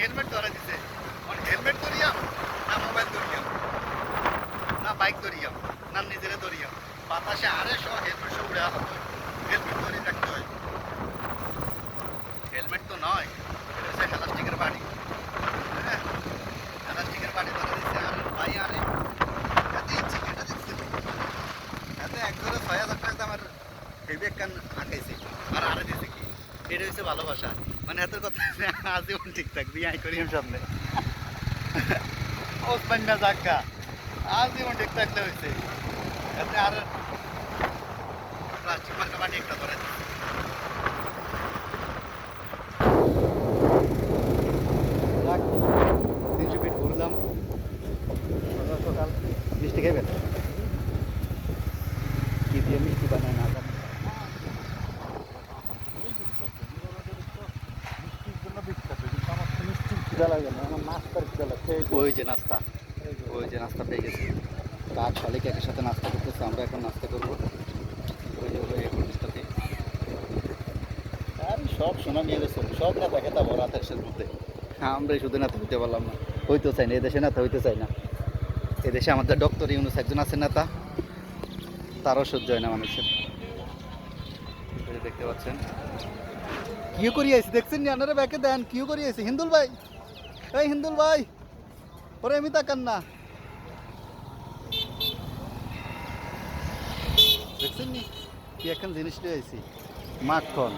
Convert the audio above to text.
helmet ধরে দিছে helmet ধরিয়াম না মোবাইল ধরিয়াম না বাইক ধরিয়াম না নিজেরে ধরিয়াম বাতাসে আরে সব হেলমেট সব উড়ে হতো হেলমেট ধরে রাখতে হয় হেলমেট তো নয় এটা হচ্ছে হেলাস্টিকের বাড়ি হ্যাঁ হেলাস্টিকের বাড়ি ধরে দিচ্ছে আর ভাই আরে এত ইচ্ছে কেটে দিচ্ছে এত এক ধরে ৬,০০০ টাকা আমার হেভি একখান আঁকাইছে আর আরে দিছে কি এটা হচ্ছে ভালোবাসা মানে এত কথা আজীবন ঠিক থাকবি আই করি সামনে ওসমান না জাক্কা আজীবন ঠিক থাকতে হয়েছে এতে আর প্লাস্টিক মার্কা মাটি একটা ধরে 300 ফিট ঘুরলাম সকাল সকাল মিষ্টি খাইবেন কি দিয়ে মিষ্টি বানায় না জানি ওই যে নাস্তা পেয়ে গেছি কাক শালিক একের সাথে নাস্তা করতেছে আমরা এখন নাস্তা করবো ওই যে ওই নাস্তাতে আর সব সোনা নিয়ে গেছে সব নেতা খেতা ভরা দেশের মধ্যে আমরাই শুধু নেতা হইতে পারলাম না হইতেও চাই না এদেশে নেতা হইতে চাই না এদেশে আমাদের ডক্টর ইউনুস একজন আছে নেতা তারও সহ্য হয় না মানুষের দেখতে পাচ্ছেন কিউ করিয়েছি দেখছেন নি আপনারা ব্যাকে দেন কিউ করিয়েছি হিন্দুল ভাই এই হিন্দুল ভাই ওরে আমি তাকান না দেখছেন নি কি এখন জিনিস লিয়েছি মাখন